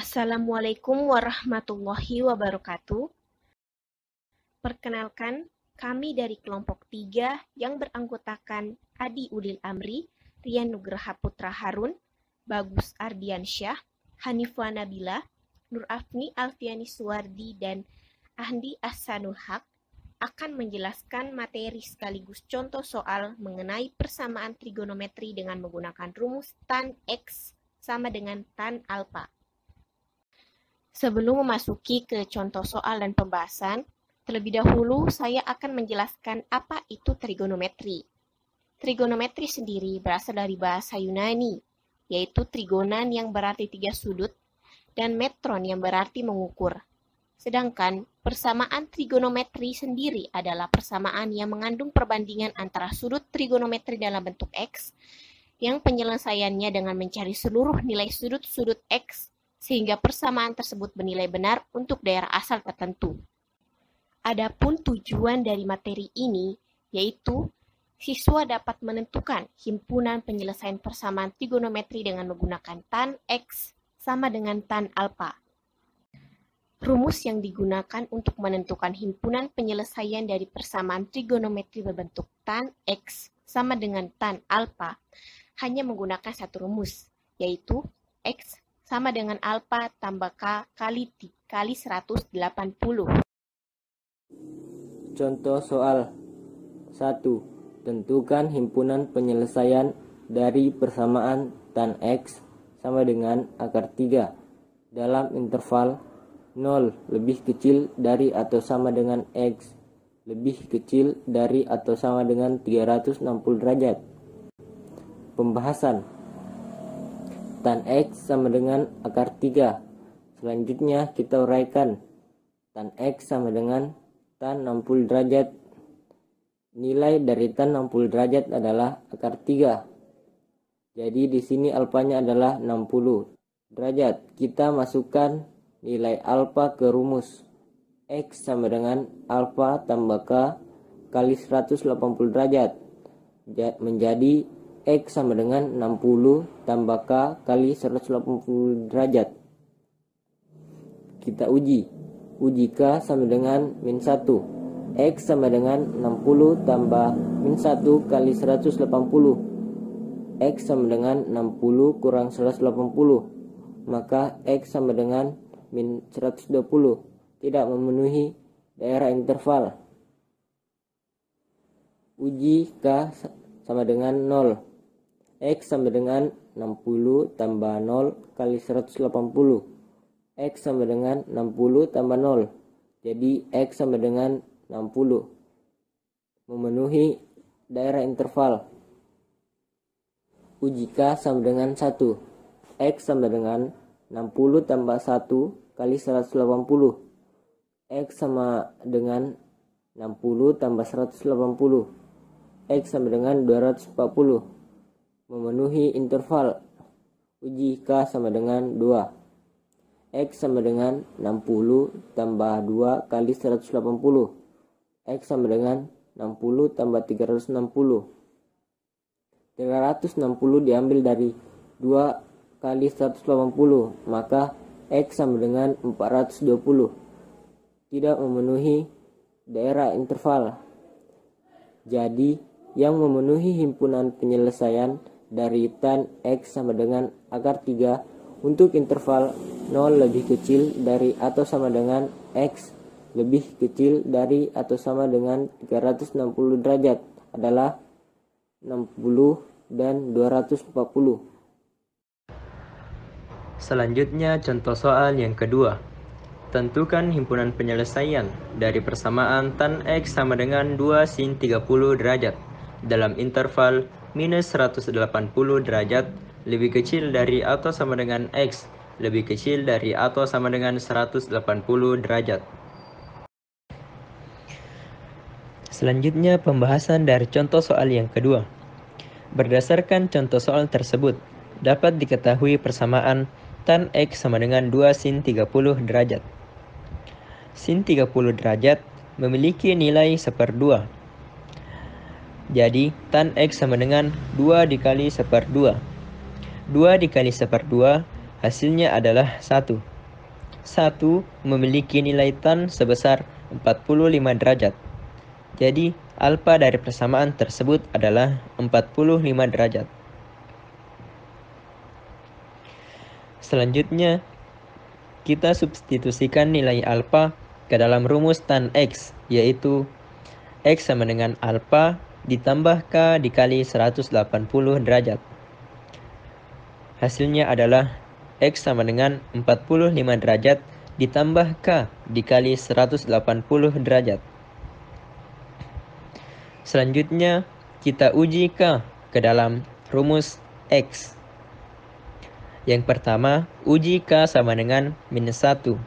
Assalamualaikum warahmatullahi wabarakatuh. Perkenalkan, kami dari kelompok 3 yang beranggotakan Adi Ulil Amri, Rian Nugraha Putra Harun, Bagus Ardiansyah, Hanifah Nabila, Nur Afni Alfiani Suwardi, dan Ahdi Ahsanul Haq akan menjelaskan materi sekaligus contoh soal mengenai persamaan trigonometri dengan menggunakan rumus tan X sama dengan tan alfa. Sebelum memasuki ke contoh soal dan pembahasan, terlebih dahulu saya akan menjelaskan apa itu trigonometri. Trigonometri sendiri berasal dari bahasa Yunani, yaitu trigonan yang berarti 3 sudut dan metron yang berarti mengukur. Sedangkan persamaan trigonometri sendiri adalah persamaan yang mengandung perbandingan antara sudut trigonometri dalam bentuk X yang penyelesaiannya dengan mencari seluruh nilai sudut-sudut X sehingga persamaan tersebut bernilai benar untuk daerah asal tertentu. Adapun tujuan dari materi ini yaitu siswa dapat menentukan himpunan penyelesaian persamaan trigonometri dengan menggunakan tan X sama dengan tan alfa. Rumus yang digunakan untuk menentukan himpunan penyelesaian dari persamaan trigonometri berbentuk tan X sama dengan tan alfa hanya menggunakan satu rumus, yaitu X sama dengan alfa tambah K kali 180. Contoh soal 1. Tentukan himpunan penyelesaian dari persamaan tan X sama dengan akar 3 dalam interval 0 lebih kecil dari atau sama dengan X lebih kecil dari atau sama dengan 360 derajat. Pembahasan. Tan X sama dengan akar 3. Selanjutnya kita uraikan. Tan X sama dengan tan 60 derajat. Nilai dari tan 60 derajat adalah akar 3. Jadi di sini alfanya adalah 60 derajat. Kita masukkan nilai alfa ke rumus. X sama dengan alfa tambah K kali 180 derajat. Menjadi X sama dengan 60 tambah K kali 180 derajat. Kita uji. Uji K sama dengan min 1. X sama dengan 60 tambah min 1 kali 180. X sama dengan 60 kurang 180. Maka X sama dengan min 120. Tidak memenuhi daerah interval. Uji K sama dengan 0. X sama dengan 60 tambah 0 kali 180. X sama dengan 60 tambah 0. Jadi X sama dengan 60. Memenuhi daerah interval. Uji K sama dengan 1. X sama dengan 60 tambah 1 kali 180. X sama dengan 60 tambah 180. X sama dengan 240. Memenuhi interval. Uji K sama dengan 2. X sama dengan 60 tambah 2 kali 180. X sama dengan 60 tambah 360. 360 diambil dari 2 kali 180. Maka X sama dengan 420. Tidak memenuhi daerah interval. Jadi yang memenuhi himpunan penyelesaian dari tan X sama dengan akar 3 untuk interval 0 lebih kecil dari atau sama dengan X lebih kecil dari atau sama dengan 360 derajat adalah 60 dan 240. Selanjutnya contoh soal yang kedua. Tentukan himpunan penyelesaian dari persamaan tan X sama dengan 2 sin 30 derajat dalam interval minus 180 derajat lebih kecil dari atau sama dengan X lebih kecil dari atau sama dengan 180 derajat. Selanjutnya pembahasan dari contoh soal yang kedua. Berdasarkan contoh soal tersebut, dapat diketahui persamaan tan X sama dengan 2 sin 30 derajat. Sin 30 derajat memiliki nilai 1/2. Jadi tan X sama dengan 2 dikali 1/2. 2 dikali 1/2 hasilnya adalah 1. 1 memiliki nilai tan sebesar 45 derajat. Jadi, alfa dari persamaan tersebut adalah 45 derajat. Selanjutnya, kita substitusikan nilai alfa ke dalam rumus tan X, yaitu X sama dengan alfa ditambah K dikali 180 derajat. Hasilnya adalah X sama dengan 45 derajat ditambah K dikali 180 derajat. Selanjutnya, kita uji K ke dalam rumus X. Yang pertama, uji K sama dengan minus 1.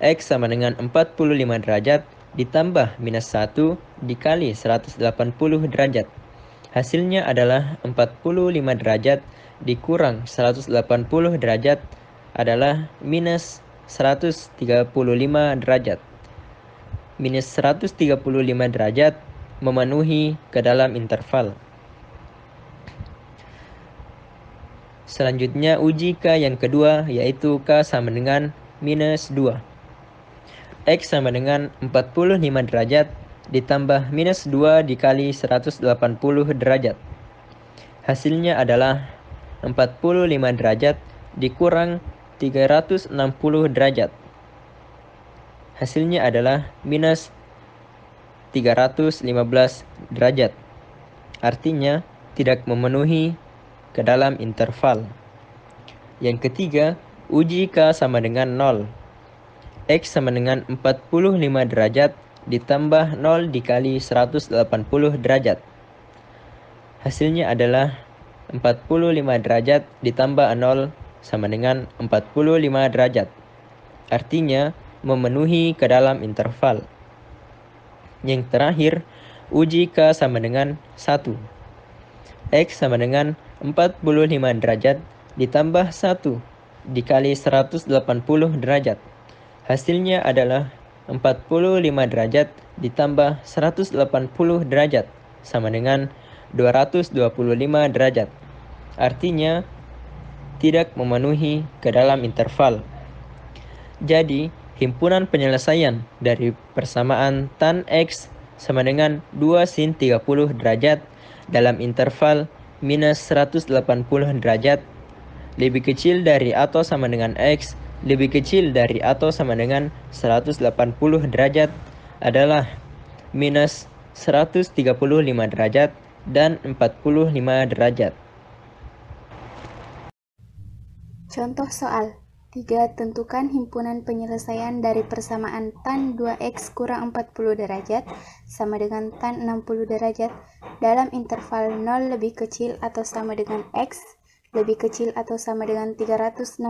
X sama dengan 45 derajat ditambah minus 1 dikali 180 derajat. Hasilnya adalah 45 derajat dikurang 180 derajat adalah minus 135 derajat. Minus 135 derajat memenuhi ke dalam interval. Selanjutnya uji K yang kedua, yaitu K sama dengan minus 2. X sama dengan 45 derajat ditambah minus 2 dikali 180 derajat. Hasilnya adalah 45 derajat dikurang 360 derajat. Hasilnya adalah minus 315 derajat. Artinya tidak memenuhi ke dalam interval. Yang ketiga, uji K sama dengan 0. X sama dengan 45 derajat ditambah 0 dikali 180 derajat. Hasilnya adalah 45 derajat ditambah 0 sama dengan 45 derajat. Artinya memenuhi ke dalam interval. Yang terakhir, uji K sama dengan 1. X sama dengan 45 derajat ditambah 1 dikali 180 derajat. Hasilnya adalah 45 derajat ditambah 180 derajat sama dengan 225 derajat. Artinya tidak memenuhi ke dalam interval. Jadi, himpunan penyelesaian dari persamaan tan X sama dengan 2 sin 30 derajat dalam interval minus 180 derajat lebih kecil dari atau sama dengan X lebih kecil dari atau sama dengan 180 derajat adalah minus 135 derajat dan 45 derajat. Contoh soal 3. Tentukan himpunan penyelesaian dari persamaan tan 2x kurang 40 derajat sama dengan tan 60 derajat dalam interval 0 lebih kecil atau sama dengan x lebih kecil atau sama dengan 360.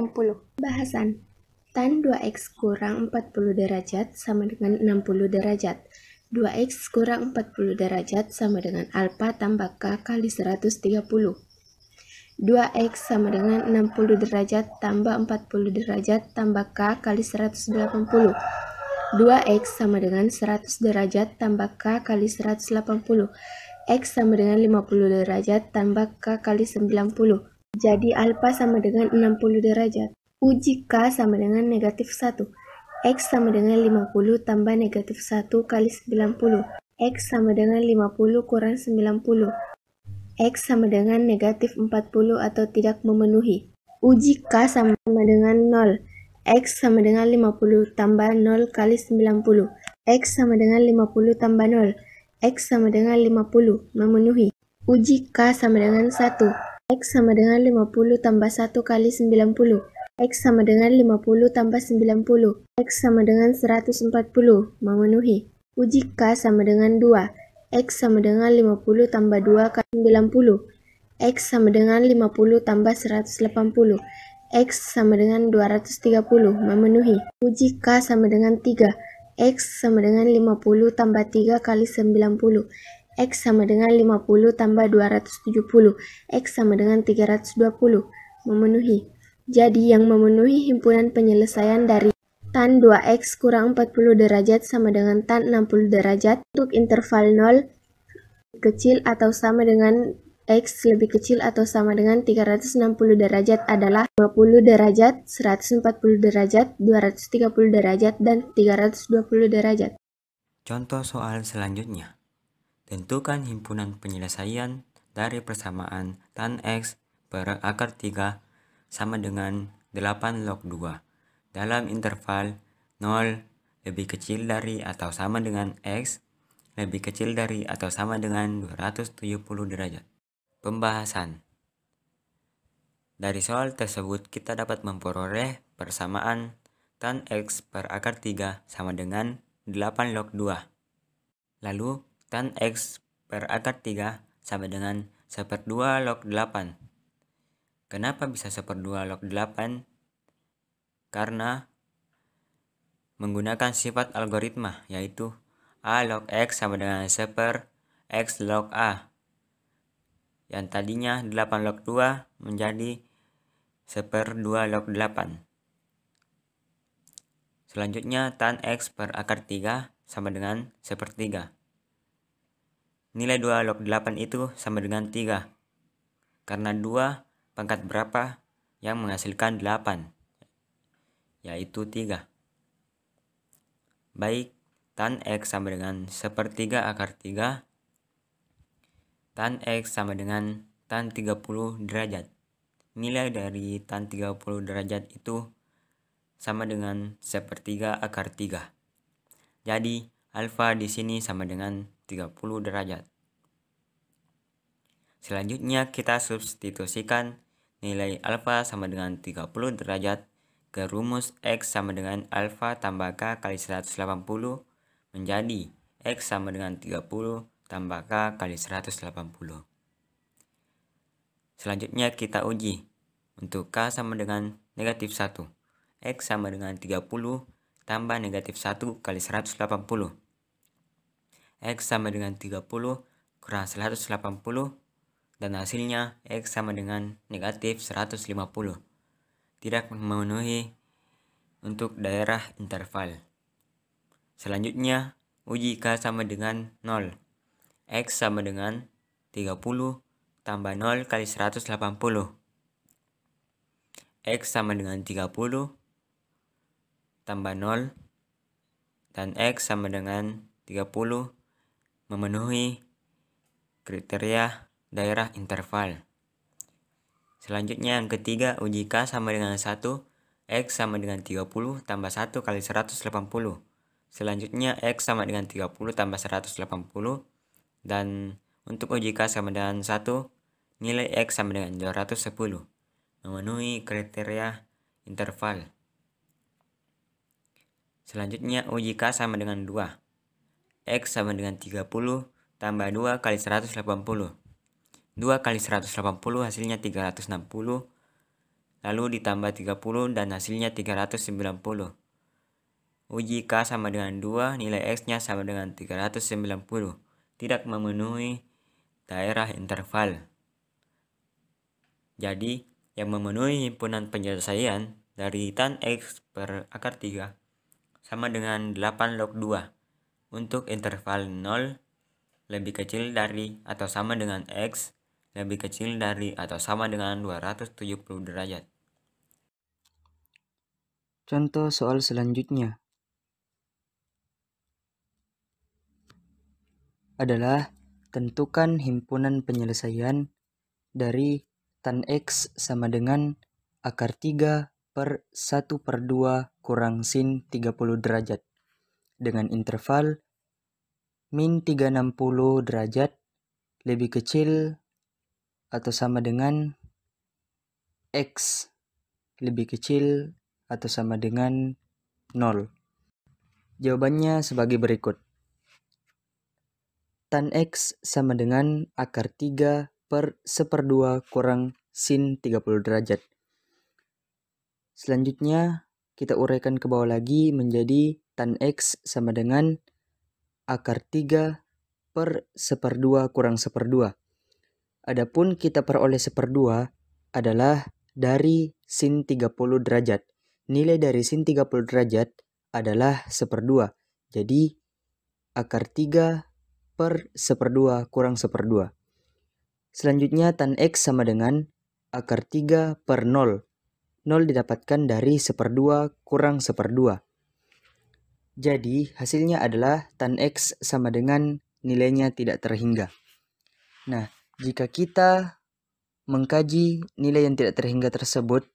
Bahasan. Tan 2x kurang 40 derajat sama dengan 60 derajat. 2x kurang 40 derajat sama dengan alfa tambah k kali 130. 2x sama dengan 60 derajat tambah 40 derajat tambah k kali 180. 2x sama dengan 100 derajat tambah k kali 180. X sama dengan 50 derajat tambah k kali 90. Jadi alfa sama dengan 60 derajat. Uji k sama dengan negatif 1. X sama dengan 50 tambah negatif 1 kali 90. X sama dengan 50 kurang 90. X sama dengan negatif 40 atau tidak memenuhi. Uji k sama dengan 0. X sama dengan 50 tambah 0 kali 90. X sama dengan 50 tambah 0. X sama dengan 50 memenuhi. Uji k sama dengan 1. X sama dengan 50 tambah 1 kali 90. X sama dengan 50 tambah 90. X sama dengan 140 memenuhi. Uji k sama dengan 2. X sama dengan 50 tambah 2 kali 90. X sama dengan 50 tambah 180. X sama dengan 230 memenuhi. Uji k sama dengan 3. X sama dengan 50 tambah 3 kali 90. X sama dengan 50 tambah 270. X sama dengan 320 memenuhi. Jadi yang memenuhi himpunan penyelesaian dari tan 2x kurang 40 derajat sama dengan tan 60 derajat untuk interval 0 kecil atau sama dengan X lebih kecil atau sama dengan 360 derajat adalah 50 derajat, 140 derajat, 230 derajat, dan 320 derajat. Contoh soal selanjutnya. Tentukan himpunan penyelesaian dari persamaan tan X per akar 3 sama dengan 8 log 2 dalam interval 0 lebih kecil dari atau sama dengan X lebih kecil dari atau sama dengan 270 derajat. Pembahasan. Dari soal tersebut kita dapat memperoleh persamaan tan X per akar 3 sama dengan 8 log 2. Lalu tan X per akar 3 sama dengan 1/2 log 8. Kenapa bisa 1/2 log 8? Karena menggunakan sifat algoritma, yaitu A log X sama dengan 1/X log A. Yang tadinya 8 log 2 menjadi 1/2 log 8. Selanjutnya tan X per akar 3 sama dengan 1/3. Nilai 2 log 8 itu sama dengan 3. Karena 2 pangkat berapa yang menghasilkan 8, yaitu 3. Baik, tan X sama dengan 1/3 akar 3. Tan X sama dengan tan 30 derajat. Nilai dari tan 30 derajat itu sama dengan 1/3 akar 3. Jadi, alfa di sini sama dengan 30 derajat. Selanjutnya kita substitusikan nilai alfa sama dengan 30 derajat ke rumus X sama dengan alfa tambah K kali 180 menjadi X sama dengan 30 tambah K kali 180. Selanjutnya kita uji. Untuk K sama dengan negatif 1. X sama dengan 30 tambah negatif 1 kali 180. X sama dengan 30 kurang 180 dan hasilnya X sama dengan negatif 150. Tidak memenuhi untuk daerah interval. Selanjutnya uji K sama dengan 0. X sama dengan 30 tambah 0 kali 180. X sama dengan 30 tambah 0 dan X sama dengan 30 memenuhi kriteria daerah interval. Selanjutnya yang ketiga, uji K sama dengan 1. X sama dengan 30 tambah 1 kali 180. Selanjutnya X sama dengan 30 tambah 180. Dan untuk uji K sama dengan 1, nilai X sama dengan 210. Memenuhi kriteria interval. Selanjutnya uji K sama dengan 2. X sama dengan 30 tambah 2 kali 180. 2 kali 180 hasilnya 360. Lalu ditambah 30 dan hasilnya 390. Uji K sama dengan 2, nilai X-nya sama dengan 390. Tidak memenuhi daerah interval. Jadi, yang memenuhi himpunan penyelesaian dari tan X per akar 3 sama dengan 8 log 2 untuk interval 0 lebih kecil dari atau sama dengan X lebih kecil dari atau sama dengan 270 derajat. Contoh soal selanjutnya adalah tentukan himpunan penyelesaian dari tan X sama dengan akar 3 per 1/2 kurang sin 30 derajat dengan interval min 360 derajat lebih kecil atau sama dengan X lebih kecil atau sama dengan 0. Jawabannya sebagai berikut. Tan X sama dengan akar 3 per 1/2 kurang sin 30 derajat. Selanjutnya kita uraikan ke bawah lagi menjadi tan X sama dengan akar 3 per 1/2 kurang 1/2. Adapun kita peroleh 1/2 adalah dari sin 30 derajat. Nilai dari sin 30 derajat adalah 1/2. Jadi akar 3 per 1/2 kurang 1/2. Selanjutnya tan X sama dengan akar 3 per 0. 0 didapatkan dari 1/2 kurang 1/2. Jadi hasilnya adalah tan X sama dengan nilainya tidak terhingga. Nah, jika kita mengkaji nilai yang tidak terhingga tersebut,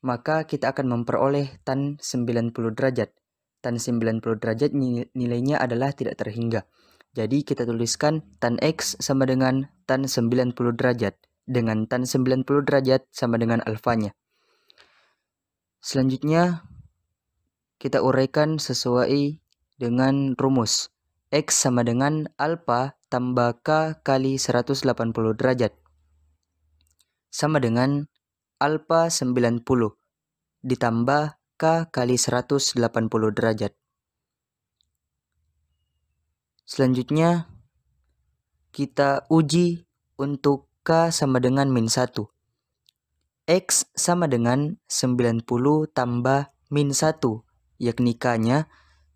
maka kita akan memperoleh tan 90 derajat. Tan 90 derajat nilainya adalah tidak terhingga. Jadi kita tuliskan tan X sama dengan tan 90 derajat. Dengan tan 90 derajat sama dengan alfanya. Selanjutnya, kita uraikan sesuai dengan rumus. X sama dengan alfa tambah K kali 180 derajat. Sama dengan alfa 90 ditambah K kali 180 derajat. Selanjutnya, kita uji untuk K sama dengan min 1. X sama dengan 90 tambah min 1, yakni K-nya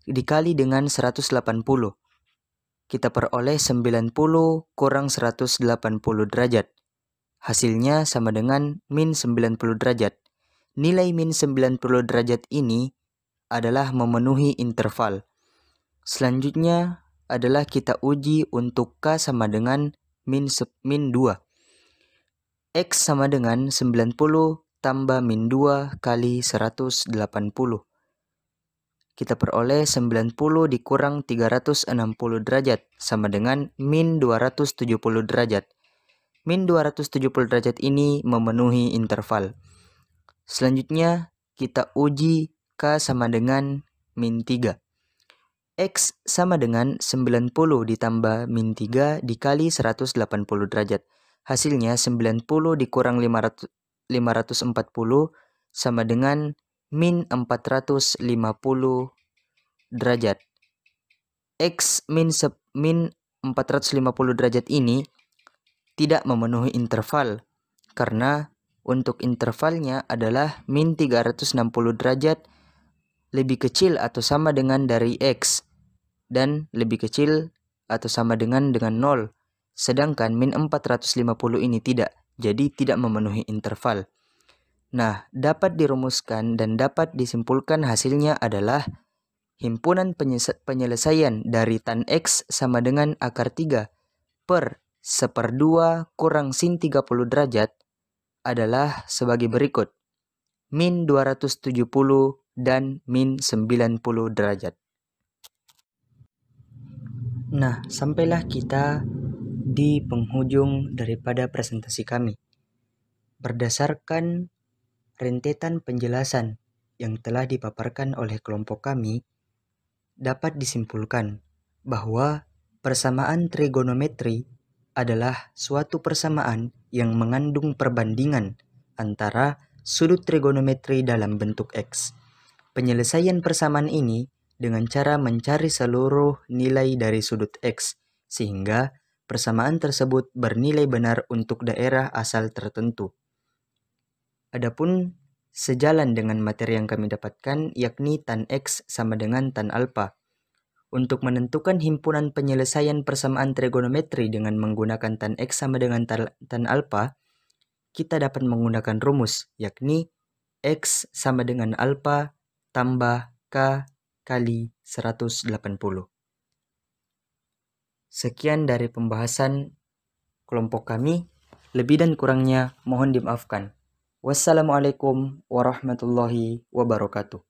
dikali dengan 180. Kita peroleh 90 kurang 180 derajat. Hasilnya sama dengan min 90 derajat. Nilai min 90 derajat ini adalah memenuhi interval. Selanjutnya adalah kita uji untuk K sama dengan min 2. X sama dengan 90 tambah min 2 kali 180. Kita peroleh 90 dikurang 360 derajat sama dengan min 270 derajat. Min 270 derajat ini memenuhi interval. Selanjutnya kita uji K sama dengan min 3. X sama dengan 90 ditambah min 3 dikali 180 derajat. Hasilnya 90 dikurang 540 sama dengan min 450 derajat. X min 450 derajat ini tidak memenuhi interval karena untuk intervalnya adalah min 360 derajat lebih kecil atau sama dengan dari X dan lebih kecil atau sama dengan 0. Sedangkan min 450 ini tidak, jadi tidak memenuhi interval. Nah, dapat dirumuskan dan dapat disimpulkan hasilnya adalah himpunan penyelesaian dari tan X sama dengan akar 3 per 1/2 kurang sin 30 derajat adalah sebagai berikut. Min 270 dan min 90 derajat. Nah, sampailah kita di penghujung daripada presentasi kami. Berdasarkan rentetan penjelasan yang telah dipaparkan oleh kelompok kami, dapat disimpulkan bahwa persamaan trigonometri adalah suatu persamaan yang mengandung perbandingan antara sudut trigonometri dalam bentuk X. Penyelesaian persamaan ini dengan cara mencari seluruh nilai dari sudut X, sehingga persamaan tersebut bernilai benar untuk daerah asal tertentu. Adapun sejalan dengan materi yang kami dapatkan, yakni tan X sama dengan tan alfa. Untuk menentukan himpunan penyelesaian persamaan trigonometri dengan menggunakan tan X sama dengan tan alfa, kita dapat menggunakan rumus, yakni X sama dengan alfa tambah K kali 180. Sekian dari pembahasan kelompok kami. Lebih dan kurangnya mohon dimaafkan. Wassalamualaikum warahmatullahi wabarakatuh.